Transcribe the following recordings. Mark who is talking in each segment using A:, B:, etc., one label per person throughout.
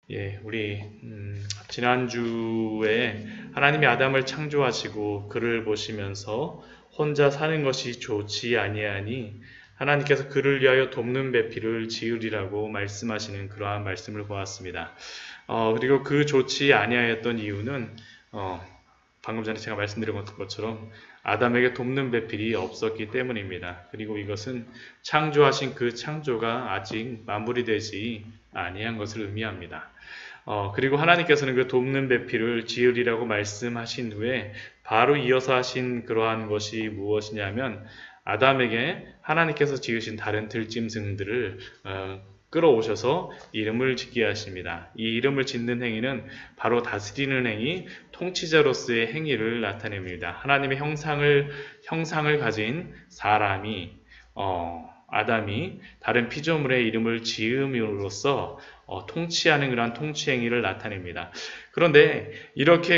A: 우리 지난주에 하나님이 아담을 창조하시고 그를 보시면서 혼자 사는 것이 좋지 아니하니 하나님께서 그를 위하여 돕는 배필을 지으리라고 말씀하시는 그러한 말씀을 보았습니다. 그리고 그 좋지 아니하였던 이유는 방금 전에 제가 말씀드린 것처럼 아담에게 돕는 배필이 없었기 때문입니다. 그리고 이것은 창조하신 그 창조가 아직 마무리되지 아니한 것을 의미합니다. 그리고 하나님께서는 그 돕는 배필을 지으리라고 말씀하신 후에 바로 이어서 하신 그러한 것이 무엇이냐면 아담에게 하나님께서 지으신 다른 들짐승들을 끌어오셔서 이름을 짓게 하십니다. 이 이름을 짓는 행위는 바로 다스리는 행위, 통치자로서의 행위를 나타냅니다. 하나님의 형상을 가진 사람이 아담이 다른 피조물의 이름을 지음으로써 통치하는 그러한 통치 행위를 나타냅니다. 그런데 이렇게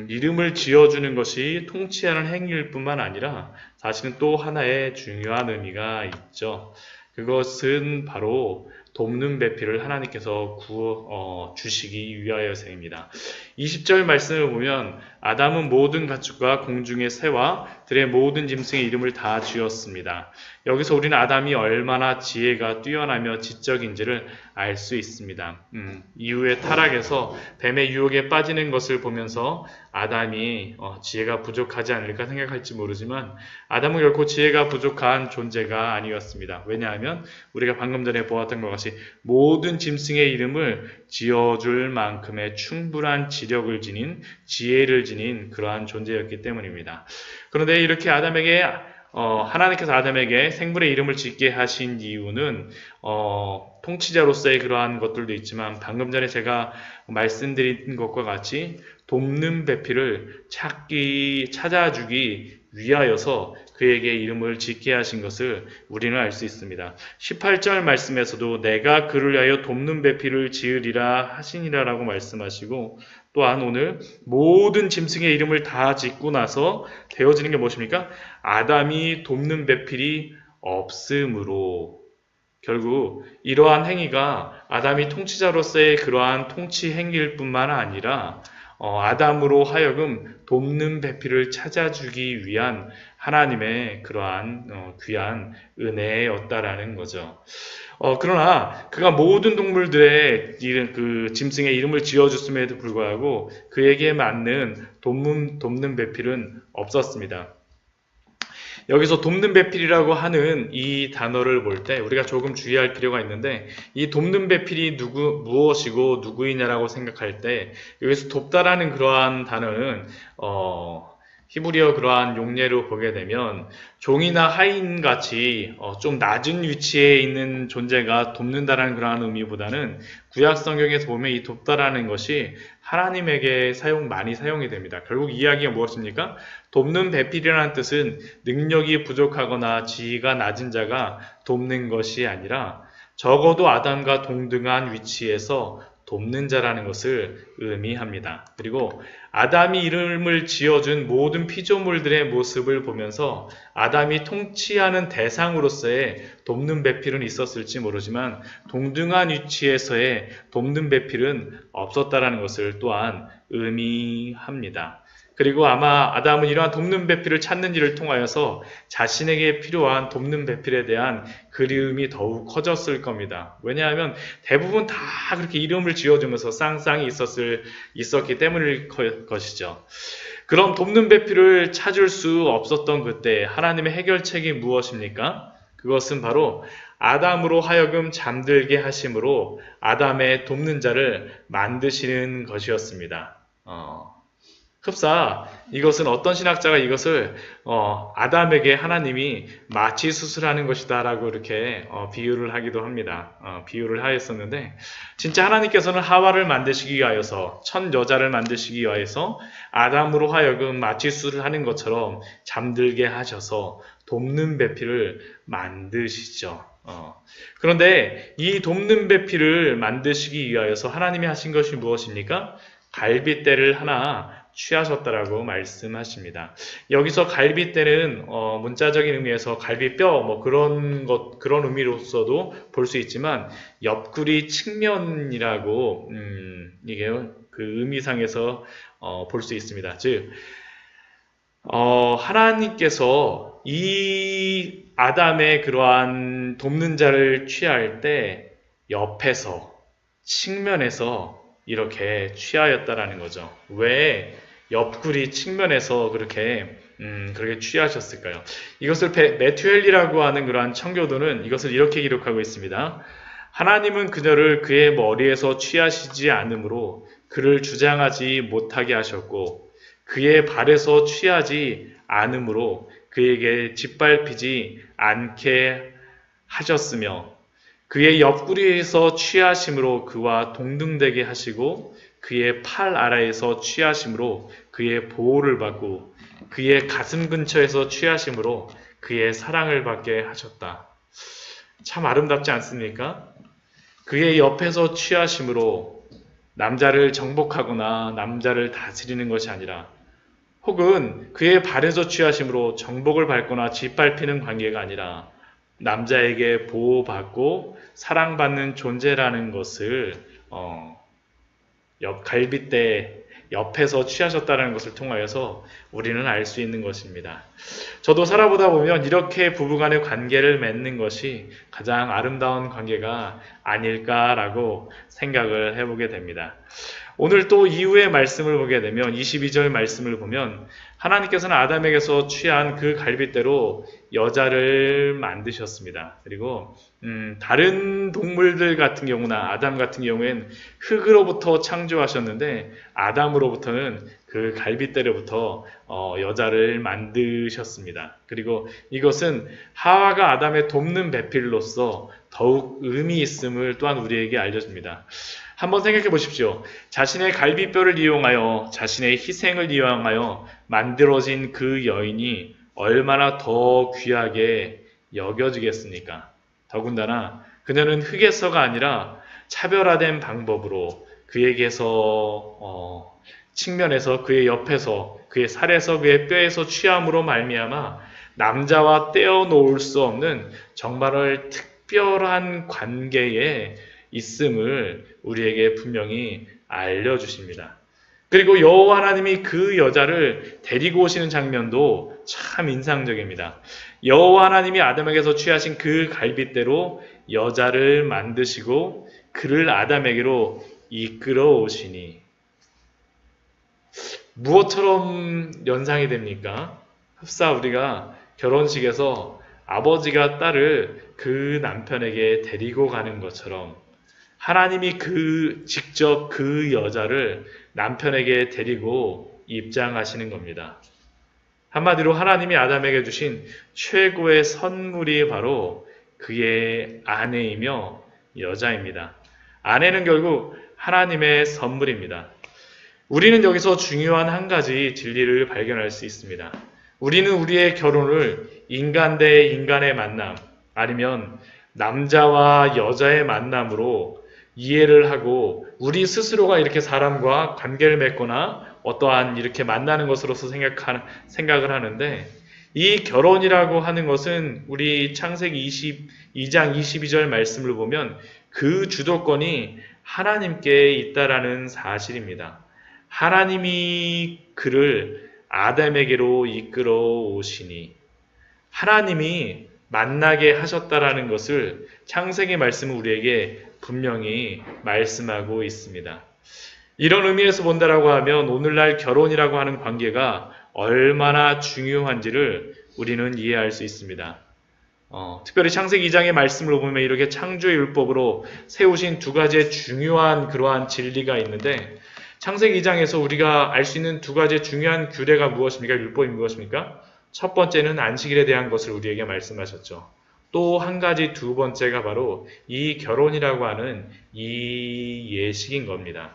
A: 이름을 지어주는 것이 통치하는 행위일 뿐만 아니라 사실은 또 하나의 중요한 의미가 있죠. 그것은 바로 돕는 배필을 하나님께서 주시기 위하여서입니다. 20절 말씀을 보면 아담은 모든 가축과 공중의 새와 들의 모든 짐승의 이름을 다 지었습니다. 여기서 우리는 아담이 얼마나 지혜가 뛰어나며 지적인지를 알 수 있습니다. 이후에 타락에서 뱀의 유혹에 빠지는 것을 보면서 아담이 지혜가 부족하지 않을까 생각할지 모르지만 아담은 결코 지혜가 부족한 존재가 아니었습니다. 왜냐하면 우리가 방금 전에 보았던 것 같이 모든 짐승의 이름을 지어줄 만큼의 충분한 지력을 지닌 지혜를 지닌 그러한 존재였기 때문입니다. 그런데 이렇게 하나님께서 아담에게 생물의 이름을 짓게 하신 이유는 통치자로서의 그러한 것들도 있지만 방금 전에 제가 말씀드린 것과 같이 돕는 배필을 찾아주기 위하여서 그에게 이름을 짓게 하신 것을 우리는 알 수 있습니다. 18절 말씀에서도 내가 그를 위하여 돕는 배필을 지으리라 하시니라 라고 말씀하시고 또한 오늘 모든 짐승의 이름을 다 짓고 나서 되어지는 게 무엇입니까? 아담이 돕는 배필이 없으므로 결국 이러한 행위가 아담이 통치자로서의 그러한 통치 행위일 뿐만 아니라 아담으로 하여금 돕는 배필을 찾아주기 위한 하나님의 그러한 귀한 은혜였다라는 거죠. 그러나 그가 모든 동물들의 짐승의 이름을 지어줬음에도 불구하고 그에게 맞는 돕는 배필은 없었습니다. 여기서 돕는 배필이라고 하는 이 단어를 볼 때 우리가 조금 주의할 필요가 있는데 이 돕는 배필이 무엇이고 누구이냐라고 생각할 때 여기서 돕다라는 그러한 단어는 히브리어 그러한 용례로 보게 되면 종이나 하인같이 좀 낮은 위치에 있는 존재가 돕는다라는 그러한 의미보다는 구약 성경에서 보면 이 돕다라는 것이 하나님에게 많이 사용이 됩니다. 결국 이야기가 무엇입니까? 돕는 배필이라는 뜻은 능력이 부족하거나 지위가 낮은 자가 돕는 것이 아니라 적어도 아담과 동등한 위치에서 돕는 자라는 것을 의미합니다. 그리고 아담이 이름을 지어준 모든 피조물들의 모습을 보면서 아담이 통치하는 대상으로서의 돕는 배필은 있었을지 모르지만 동등한 위치에서의 돕는 배필은 없었다라는 것을 또한 의미합니다. 그리고 아마 아담은 이러한 돕는 배필을 찾는 일을 통하여서 자신에게 필요한 돕는 배필에 대한 그리움이 더욱 커졌을 겁니다. 왜냐하면 대부분 다 그렇게 이름을 지어주면서 쌍쌍이 있었기 때문일 것이죠. 그럼 돕는 배필을 찾을 수 없었던 그때 하나님의 해결책이 무엇입니까? 그것은 바로 아담으로 하여금 잠들게 하심으로 아담의 돕는 자를 만드시는 것이었습니다. 흡사 이것은 어떤 신학자가 이것을 아담에게 하나님이 마취 수술하는 것이다 라고 이렇게 비유를 하기도 합니다. 비유를 하였었는데 진짜 하나님께서는 하와를 만드시기 위하여서 첫 여자를 만드시기 위하여서 아담으로 하여금 마취 수술을 하는 것처럼 잠들게 하셔서 돕는 배필을 만드시죠. 그런데 이 돕는 배필을 만드시기 위하여서 하나님이 하신 것이 무엇입니까? 갈빗대를 하나 취하셨다라고 말씀하십니다. 여기서 갈빗대는 문자적인 의미에서 갈비뼈 뭐 그런 의미로서도 볼 수 있지만 옆구리 측면이라고 이게 그 의미상에서 볼 수 있습니다. 즉 하나님께서 이 아담의 그러한 돕는 자를 취할 때 옆에서 측면에서 이렇게 취하였다라는 거죠. 왜 옆구리 측면에서 그렇게 취하셨을까요? 이것을 매튜엘리라고 하는 그러한 청교도는 이것을 이렇게 기록하고 있습니다. 하나님은 그녀를 그의 머리에서 취하시지 않으므로 그를 주장하지 못하게 하셨고 그의 발에서 취하지 않으므로 그에게 짓밟히지 않게 하셨으며 그의 옆구리에서 취하심으로 그와 동등되게 하시고 그의 팔 아래에서 취하심으로 그의 보호를 받고 그의 가슴 근처에서 취하심으로 그의 사랑을 받게 하셨다. 참 아름답지 않습니까? 그의 옆에서 취하심으로 남자를 정복하거나 남자를 다스리는 것이 아니라 혹은 그의 발에서 취하심으로 정복을 밟거나 짓밟히는 관계가 아니라 남자에게 보호받고 사랑받는 존재라는 것을 갈빗대 옆에서 취하셨다는 것을 통하여서 우리는 알 수 있는 것입니다. 저도 살아보다 보면 이렇게 부부간의 관계를 맺는 것이 가장 아름다운 관계가 아닐까라고 생각을 해보게 됩니다. 오늘 또 이후의 말씀을 보게 되면 22절 말씀을 보면 하나님께서는 아담에게서 취한 그 갈빗대로 여자를 만드셨습니다. 그리고 다른 동물들 같은 경우나 아담 같은 경우엔 흙으로부터 창조하셨는데 아담으로부터는 그 갈빗대로부터 여자를 만드셨습니다. 그리고 이것은 하와가 아담의 돕는 배필로서 더욱 의미 있음을 또한 우리에게 알려줍니다. 한번 생각해 보십시오. 자신의 갈비뼈를 이용하여 자신의 희생을 이용하여 만들어진 그 여인이 얼마나 더 귀하게 여겨지겠습니까? 더군다나 그녀는 흙에서가 아니라 차별화된 방법으로 그에게서 측면에서 그의 옆에서 그의 살에서 그의 뼈에서 취함으로 말미암아 남자와 떼어놓을 수 없는 정말 특별한 관계에 있음을 우리에게 분명히 알려주십니다. 그리고 여호와 하나님이 그 여자를 데리고 오시는 장면도 참 인상적입니다. 여호와 하나님이 아담에게서 취하신 그 갈빗대로 여자를 만드시고 그를 아담에게로 이끌어 오시니 무엇처럼 연상이 됩니까? 흡사 우리가 결혼식에서 아버지가 딸을 그 남편에게 데리고 가는 것처럼 하나님이 직접 그 여자를 남편에게 데리고 입장하시는 겁니다. 한마디로 하나님이 아담에게 주신 최고의 선물이 바로 그의 아내이며 여자입니다. 아내는 결국 하나님의 선물입니다. 우리는 여기서 중요한 한 가지 진리를 발견할 수 있습니다. 우리는 우리의 결혼을 인간 대 인간의 만남 아니면 남자와 여자의 만남으로 이해를 하고 우리 스스로가 이렇게 사람과 관계를 맺거나 어떠한 이렇게 만나는 것으로서 생각을 하는데 이 결혼이라고 하는 것은 우리 창세기 22장 22절 말씀을 보면 그 주도권이 하나님께 있다라는 사실입니다. 하나님이 그를 아담에게로 이끌어 오시니 하나님이 만나게 하셨다라는 것을 창세기 말씀은 우리에게 분명히 말씀하고 있습니다. 이런 의미에서 본다라고 하면 오늘날 결혼이라고 하는 관계가 얼마나 중요한지를 우리는 이해할 수 있습니다. 특별히 창세기 2장의 말씀을 보면 이렇게 창조의 율법으로 세우신 두 가지의 중요한 그러한 진리가 있는데 창세기 2장에서 우리가 알 수 있는 두 가지의 중요한 규례가 무엇입니까? 율법이 무엇입니까? 첫 번째는 안식일에 대한 것을 우리에게 말씀하셨죠. 또 한 가지 두 번째가 바로 이 결혼이라고 하는 이 예식인 겁니다.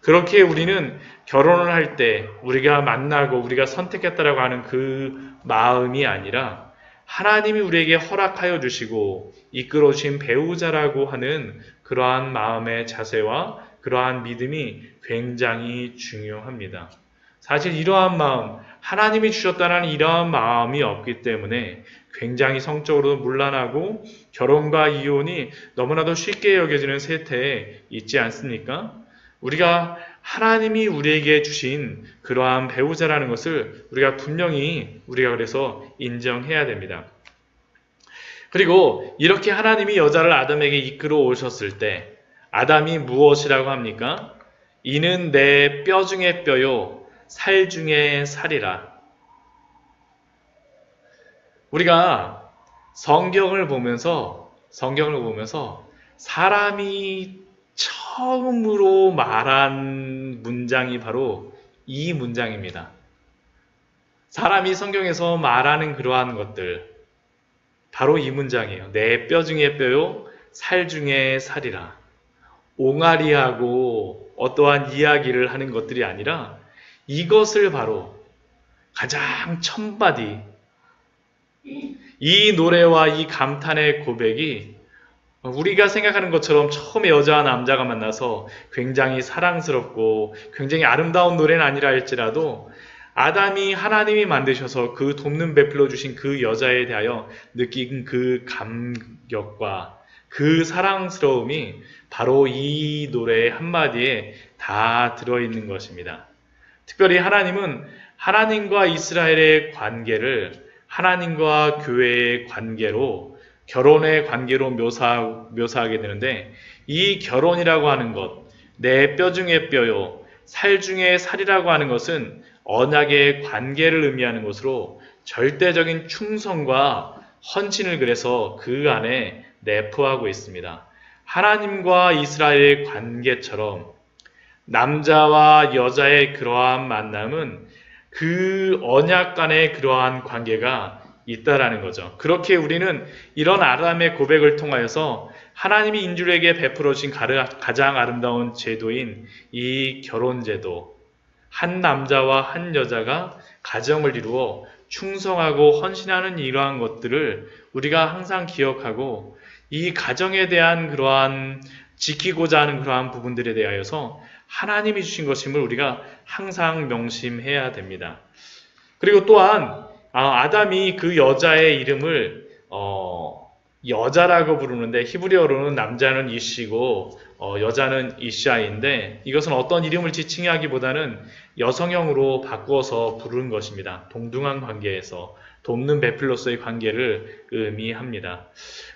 A: 그렇게 우리는 결혼을 할 때 우리가 만나고 우리가 선택했다라고 하는 그 마음이 아니라 하나님이 우리에게 허락하여 주시고 이끌어 주신 배우자라고 하는 그러한 마음의 자세와 그러한 믿음이 굉장히 중요합니다. 사실 이러한 마음, 하나님이 주셨다는 이러한 마음이 없기 때문에 굉장히 성적으로 문란하고 결혼과 이혼이 너무나도 쉽게 여겨지는 세태에 있지 않습니까? 우리가 하나님이 우리에게 주신 그러한 배우자라는 것을 우리가 분명히 우리가 그래서 인정해야 됩니다. 그리고 이렇게 하나님이 여자를 아담에게 이끌어 오셨을 때 아담이 무엇이라고 합니까? 이는 내 뼈 중에 뼈요 살 중에 살이라. 우리가 성경을 보면서 사람이 처음으로 말한 문장이 바로 이 문장입니다. 사람이 성경에서 말하는 그러한 것들, 바로 이 문장이에요. 내 뼈 중에 뼈요, 살 중에 살이라. 옹알이하고 어떠한 이야기를 하는 것들이 아니라 이것을 바로 가장 첫마디, 이 노래와 이 감탄의 고백이 우리가 생각하는 것처럼 처음에 여자와 남자가 만나서 굉장히 사랑스럽고 굉장히 아름다운 노래는 아니라 할지라도 아담이 하나님이 만드셔서 그 돕는 베풀어 주신 그 여자에 대하여 느낀 그 감격과 그 사랑스러움이 바로 이 노래의 한마디에 다 들어있는 것입니다. 특별히 하나님은 하나님과 이스라엘의 관계를 하나님과 교회의 관계로 결혼의 관계로 묘사하게 되는데 이 결혼이라고 하는 것, 내 뼈 중에 뼈요, 살 중에 살이라고 하는 것은 언약의 관계를 의미하는 것으로 절대적인 충성과 헌신을 그래서 그 안에 내포하고 있습니다. 하나님과 이스라엘의 관계처럼 남자와 여자의 그러한 만남은 그 언약 간의 그러한 관계가 있다라는 거죠. 그렇게 우리는 이런 아담의 고백을 통하여서 하나님이 인류에게 베풀어 주신 가장 아름다운 제도인 이 결혼제도, 한 남자와 한 여자가 가정을 이루어 충성하고 헌신하는 이러한 것들을 우리가 항상 기억하고 이 가정에 대한 그러한 지키고자 하는 그러한 부분들에 대하여서 하나님이 주신 것임을 우리가 항상 명심해야 됩니다. 그리고 또한 아담이 그 여자의 이름을 여자라고 부르는데 히브리어로는 남자는 이시고 여자는 이샤인데 이것은 어떤 이름을 지칭하기보다는 여성형으로 바꾸어서 부르는 것입니다. 동등한 관계에서 돕는 베풀로서의 관계를 의미합니다.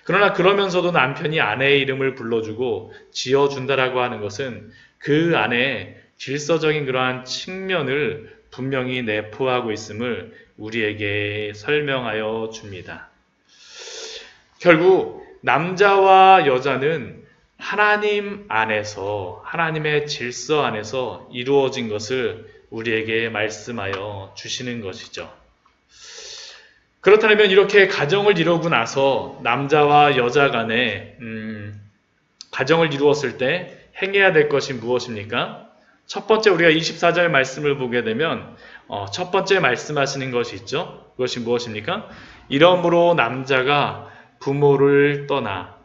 A: 그러나 그러면서도 남편이 아내의 이름을 불러주고 지어준다라고 하는 것은 그 안에 질서적인 그러한 측면을 분명히 내포하고 있음을 우리에게 설명하여 줍니다. 결국 남자와 여자는 하나님 안에서 하나님의 질서 안에서 이루어진 것을 우리에게 말씀하여 주시는 것이죠. 그렇다면 이렇게 가정을 이루고 나서 남자와 여자 간에 가정을 이루었을 때 행해야 될 것이 무엇입니까? 첫 번째 우리가 24절 말씀을 보게 되면 첫 번째 말씀하시는 것이 있죠. 그것이 무엇입니까? 이러므로 남자가 부모를 떠나.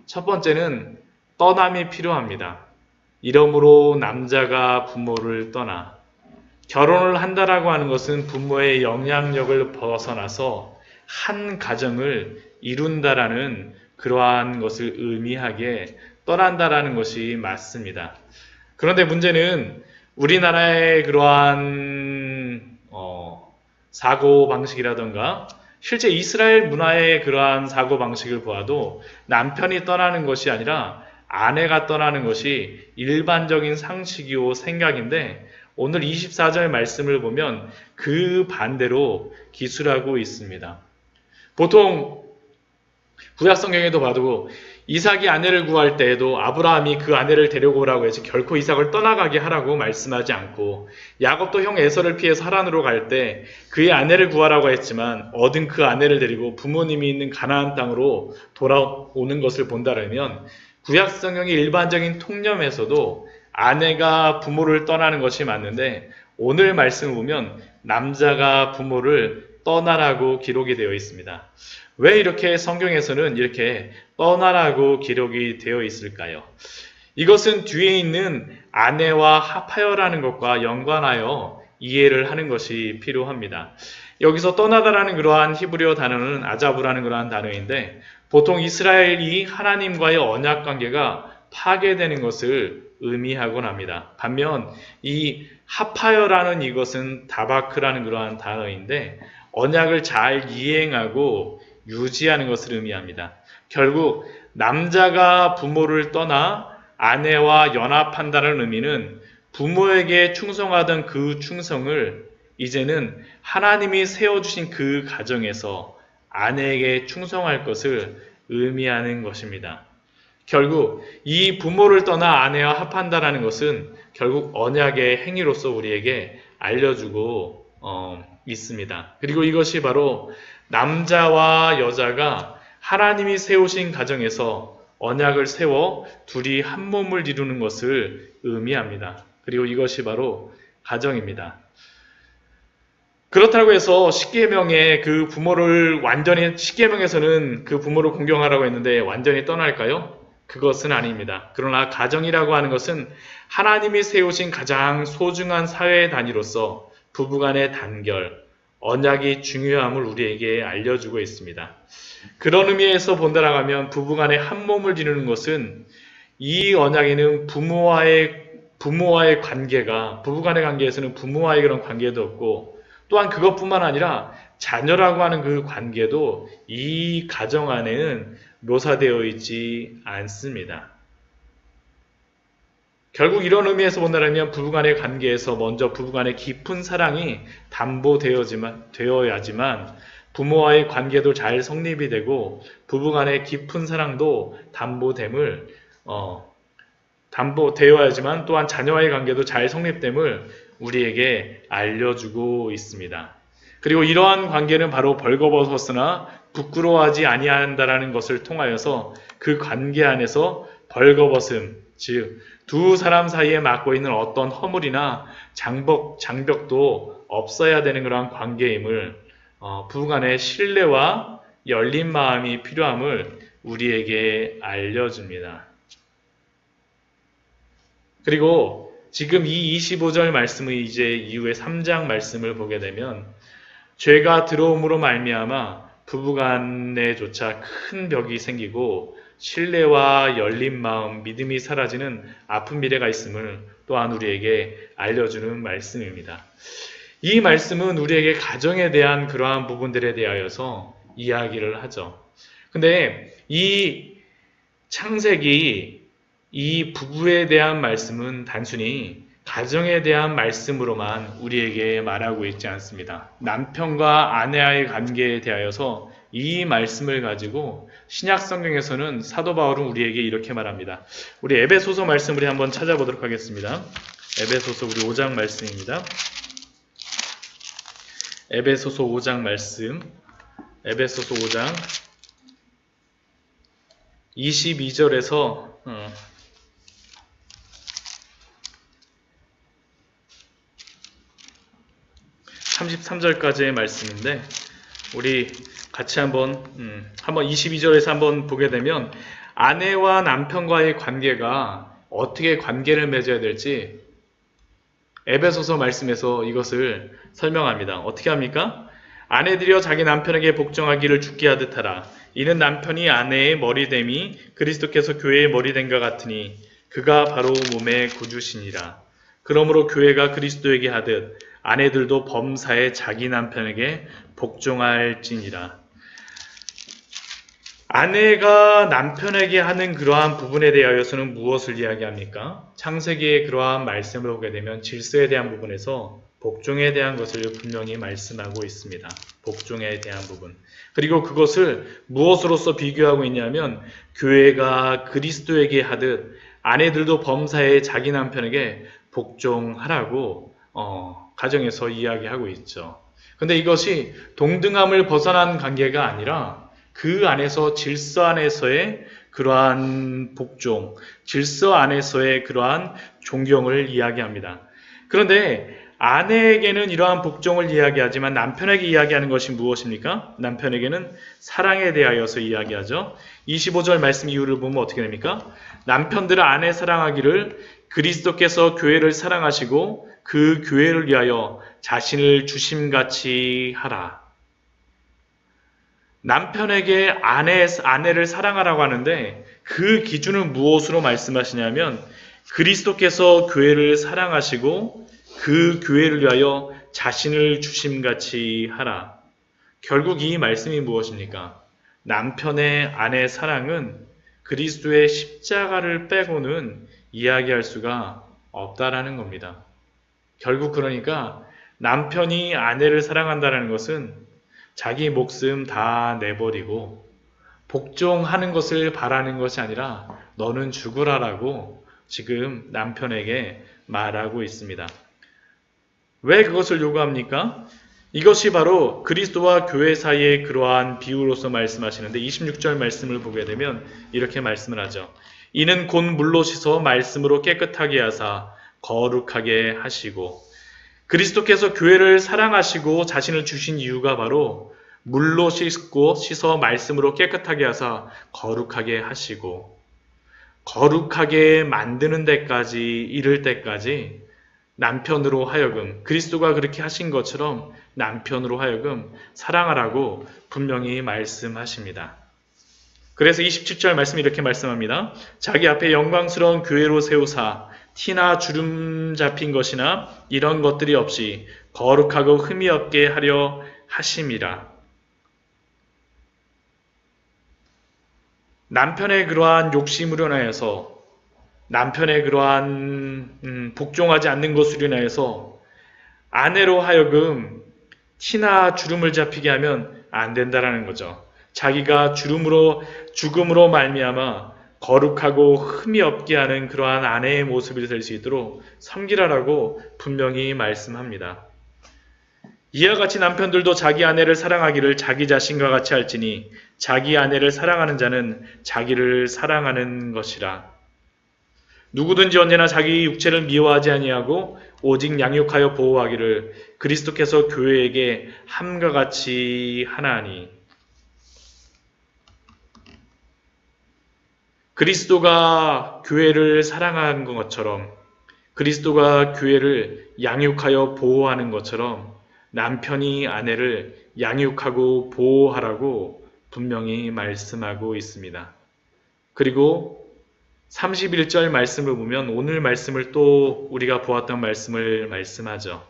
A: 첫 번째는 떠남이 필요합니다. 이러므로 남자가 부모를 떠나. 결혼을 한다라고 하는 것은 부모의 영향력을 벗어나서 한 가정을 이룬다라는 그러한 것을 의미하게 떠난다라는 것이 맞습니다. 그런데 문제는 우리나라의 그러한 사고방식이라던가 실제 이스라엘 문화의 그러한 사고방식을 보아도 남편이 떠나는 것이 아니라 아내가 떠나는 것이 일반적인 상식이고 생각인데 오늘 24절 말씀을 보면 그 반대로 기술하고 있습니다. 보통 구약성경에도 봐도 이삭이 아내를 구할 때에도 아브라함이 그 아내를 데려오라고 해서 결코 이삭을 떠나가게 하라고 말씀하지 않고 야곱도 형 에서를 피해서 하란으로 갈 때 그의 아내를 구하라고 했지만 얻은 그 아내를 데리고 부모님이 있는 가나안 땅으로 돌아오는 것을 본다면 구약성경의 일반적인 통념에서도 아내가 부모를 떠나는 것이 맞는데 오늘 말씀을 보면 남자가 부모를 떠나라고 기록이 되어 있습니다. 왜 이렇게 성경에서는 이렇게 떠나라고 기록이 되어 있을까요? 이것은 뒤에 있는 아내와 합하여라는 것과 연관하여 이해를 하는 것이 필요합니다. 여기서 떠나다라는 그러한 히브리어 단어는 아자브라는 그러한 단어인데 보통 이스라엘이 하나님과의 언약 관계가 파괴되는 것을 의미하곤 합니다. 반면 이 하파여라는 이것은 다바크라는 그러한 단어인데 언약을 잘 이행하고 유지하는 것을 의미합니다. 결국 남자가 부모를 떠나 아내와 연합한다는 의미는 부모에게 충성하던 그 충성을 이제는 하나님이 세워주신 그 가정에서 아내에게 충성할 것을 의미하는 것입니다. 결국 이 부모를 떠나 아내와 합한다라는 것은 결국 언약의 행위로서 우리에게 알려주고 있습니다. 그리고 이것이 바로 남자와 여자가 하나님이 세우신 가정에서 언약을 세워 둘이 한 몸을 이루는 것을 의미합니다. 그리고 이것이 바로 가정입니다. 그렇다고 해서 십계명에 그 부모를 완전히 십계명에서는 그 부모를 공경하라고 했는데 완전히 떠날까요? 그것은 아닙니다. 그러나 가정이라고 하는 것은 하나님이 세우신 가장 소중한 사회 단위로서 부부간의 단결, 언약이 중요함을 우리에게 알려주고 있습니다. 그런 의미에서 본다라면 부부간의 한 몸을 이루는 것은 이 언약에는 부모와의 관계가 부부간의 관계에서는 부모와의 그런 관계도 없고 또한 그것뿐만 아니라 자녀라고 하는 그 관계도 이 가정 안에는 묘사되어 있지 않습니다. 결국 이런 의미에서 본다면 부부간의 관계에서 먼저 부부간의 깊은 사랑이 담보되어야지만 부모와의 관계도 잘 성립이 되고 부부간의 깊은 사랑도 담보되어야지만 또한 자녀와의 관계도 잘 성립됨을 우리에게 알려주고 있습니다. 그리고 이러한 관계는 바로 벌거벗었으나 부끄러워하지 아니한다라는 것을 통하여서 그 관계 안에서 벌거벗음, 즉 두 사람 사이에 맡고 있는 어떤 허물이나 장벽도 없어야 되는 그러한 관계임을 부부간의 신뢰와 열린 마음이 필요함을 우리에게 알려줍니다. 그리고 지금 이 25절 말씀의 이제 이후에 3장 말씀을 보게 되면 죄가 들어옴으로 말미암아 부부간에조차 큰 벽이 생기고 신뢰와 열린 마음, 믿음이 사라지는 아픈 미래가 있음을 또한 우리에게 알려주는 말씀입니다. 이 말씀은 우리에게 가정에 대한 그러한 부분들에 대하여서 이야기를 하죠. 근데 이 창세기, 이 부부에 대한 말씀은 단순히 가정에 대한 말씀으로만 우리에게 말하고 있지 않습니다. 남편과 아내와의 관계에 대하여서 이 말씀을 가지고 신약 성경에서는 사도 바울은 우리에게 이렇게 말합니다. 우리 에베소서 말씀 우리 한번 찾아보도록 하겠습니다. 에베소서 우리 5장 말씀입니다. 에베소서 5장 말씀, 에베소서 5장 22절에서 33절까지의 말씀인데 우리 같이 한번 22절에서 한번 보게 되면 아내와 남편과의 관계가 어떻게 관계를 맺어야 될지 에베소서 말씀에서 이것을 설명합니다. 어떻게 합니까? 아내들이여 자기 남편에게 복종하기를 죽게 하듯 하라. 이는 남편이 아내의 머리됨이 그리스도께서 교회의 머리됨과 같으니 그가 바로 몸의 구주시니라. 그러므로 교회가 그리스도에게 하듯 아내들도 범사에 자기 남편에게 복종할지니라. 아내가 남편에게 하는 그러한 부분에 대하여서는 무엇을 이야기합니까? 창세기의 그러한 말씀을 보게 되면 질서에 대한 부분에서 복종에 대한 것을 분명히 말씀하고 있습니다. 복종에 대한 부분. 그리고 그것을 무엇으로서 비교하고 있냐면 교회가 그리스도에게 하듯 아내들도 범사에 자기 남편에게 복종하라고 가정에서 이야기하고 있죠. 근데 이것이 동등함을 벗어난 관계가 아니라 그 안에서 질서 안에서의 그러한 복종, 질서 안에서의 그러한 존경을 이야기합니다. 그런데 아내에게는 이러한 복종을 이야기하지만 남편에게 이야기하는 것이 무엇입니까? 남편에게는 사랑에 대하여서 이야기하죠. 25절 말씀 이유를 보면 어떻게 됩니까? 남편들은 아내 사랑하기를 그리스도께서 교회를 사랑하시고 그 교회를 위하여 자신을 주심같이 하라. 남편에게 아내를 사랑하라고 하는데 그 기준은 무엇으로 말씀하시냐면 그리스도께서 교회를 사랑하시고 그 교회를 위하여 자신을 주심같이 하라. 결국 이 말씀이 무엇입니까? 남편의 아내 사랑은 그리스도의 십자가를 빼고는 이야기할 수가 없다라는 겁니다. 결국 그러니까 남편이 아내를 사랑한다는 것은 자기 목숨 다 내버리고 복종하는 것을 바라는 것이 아니라 너는 죽으라라고 지금 남편에게 말하고 있습니다. 왜 그것을 요구합니까? 이것이 바로 그리스도와 교회 사이의 그러한 비유로서 말씀하시는데 26절 말씀을 보게 되면 이렇게 말씀을 하죠. 이는 곧 물로 씻어 말씀으로 깨끗하게 하사 거룩하게 하시고 그리스도께서 교회를 사랑하시고 자신을 주신 이유가 바로 물로 씻어 말씀으로 깨끗하게 하사 거룩하게 하시고 거룩하게 만드는 데까지 이를 때까지 남편으로 하여금 그리스도가 그렇게 하신 것처럼 남편으로 하여금 사랑하라고 분명히 말씀하십니다. 그래서 27절 말씀 이렇게 말씀합니다. 자기 앞에 영광스러운 교회로 세우사 티나 주름 잡힌 것이나 이런 것들이 없이 거룩하고 흠이 없게 하려 하심이라. 남편의 그러한 욕심으로 인하여서 남편의 그러한 복종하지 않는 것으로 인하여서 아내로 하여금 티나 주름을 잡히게 하면 안 된다라는 거죠. 자기가 죽음으로 말미암아 거룩하고 흠이 없게 하는 그러한 아내의 모습이 될 수 있도록 섬기라라고 분명히 말씀합니다. 이와 같이 남편들도 자기 아내를 사랑하기를 자기 자신과 같이 할지니 자기 아내를 사랑하는 자는 자기를 사랑하는 것이라. 누구든지 언제나 자기 육체를 미워하지 아니하고 오직 양육하여 보호하기를 그리스도께서 교회에게 함과 같이 하나니. 그리스도가 교회를 사랑한 것처럼 그리스도가 교회를 양육하여 보호하는 것처럼 남편이 아내를 양육하고 보호하라고 분명히 말씀하고 있습니다. 그리고 31절 말씀을 보면 오늘 말씀을 또 우리가 보았던 말씀을 말씀하죠.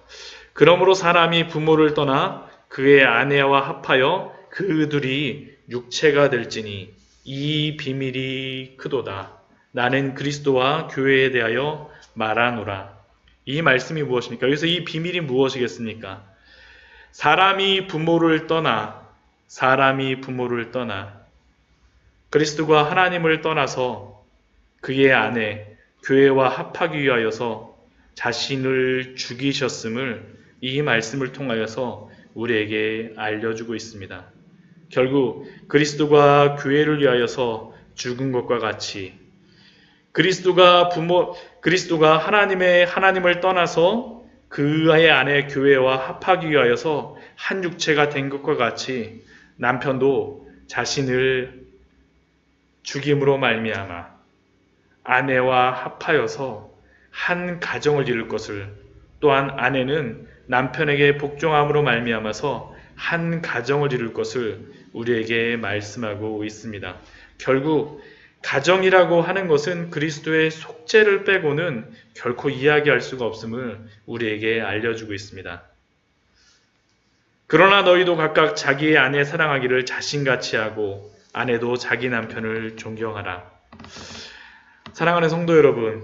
A: 그러므로 사람이 부모를 떠나 그의 아내와 합하여 그 둘이 육체가 될지니 이 비밀이 크도다. 나는 그리스도와 교회에 대하여 말하노라. 이 말씀이 무엇입니까? 여기서 이 비밀이 무엇이겠습니까? 사람이 부모를 떠나 그리스도가 하나님을 떠나서 그의 아내 교회와 합하기 위하여서 자신을 죽이셨음을 이 말씀을 통하여서 우리에게 알려주고 있습니다. 결국 그리스도가 교회를 위하여서 죽은 것과 같이 그리스도가 하나님을 떠나서 그의 아내 교회와 합하기 위하여서 한 육체가 된 것과 같이 남편도 자신을 죽임으로 말미암아 아내와 합하여서 한 가정을 이룰 것을, 또한 아내는 남편에게 복종함으로 말미암아서 한 가정을 이룰 것을 우리에게 말씀하고 있습니다. 결국 가정이라고 하는 것은 그리스도의 속죄를 빼고는 결코 이야기할 수가 없음을 우리에게 알려주고 있습니다. 그러나 너희도 각각 자기의 아내 사랑하기를 자신같이 하고 아내도 자기 남편을 존경하라. 사랑하는 성도 여러분,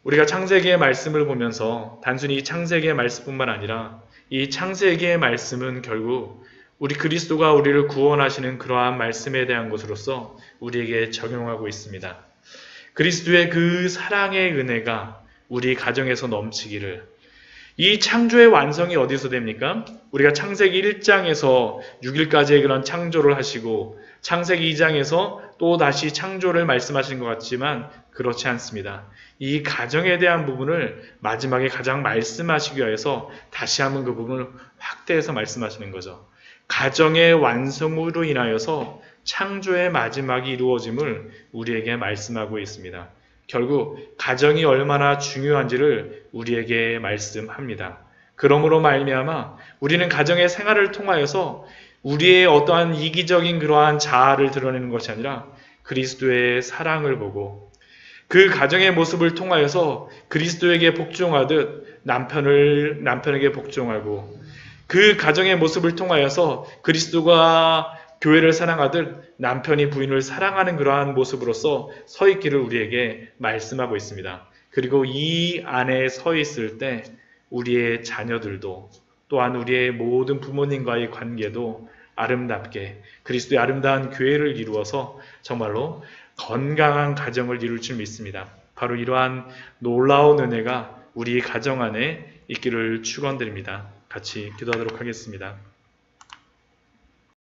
A: 우리가 창세기의 말씀을 보면서 단순히 이 창세기의 말씀뿐만 아니라 이 창세기의 말씀은 결국 우리 그리스도가 우리를 구원하시는 그러한 말씀에 대한 것으로서 우리에게 적용하고 있습니다. 그리스도의 그 사랑의 은혜가 우리 가정에서 넘치기를. 이 창조의 완성이 어디서 됩니까? 우리가 창세기 1장에서 6일까지의 그런 창조를 하시고 창세기 2장에서 또 다시 창조를 말씀하신 것 같지만 그렇지 않습니다. 이 가정에 대한 부분을 마지막에 가장 말씀하시기 위해서 다시 한번 그 부분을 확대해서 말씀하시는 거죠. 가정의 완성으로 인하여서 창조의 마지막이 이루어짐을 우리에게 말씀하고 있습니다. 결국 가정이 얼마나 중요한지를 우리에게 말씀합니다. 그러므로 말미암아 우리는 가정의 생활을 통하여서 우리의 어떠한 이기적인 그러한 자아를 드러내는 것이 아니라 그리스도의 사랑을 보고 그 가정의 모습을 통하여서 그리스도에게 복종하듯 남편에게 복종하고 그 가정의 모습을 통하여서 그리스도가 교회를 사랑하듯 남편이 부인을 사랑하는 그러한 모습으로서 서 있기를 우리에게 말씀하고 있습니다. 그리고 이 안에 서 있을 때 우리의 자녀들도 또한 우리의 모든 부모님과의 관계도 아름답게 그리스도의 아름다운 교회를 이루어서 정말로 건강한 가정을 이룰 줄 믿습니다. 바로 이러한 놀라운 은혜가 우리 가정 안에 있기를 축원드립니다. 같이 기도하도록 하겠습니다.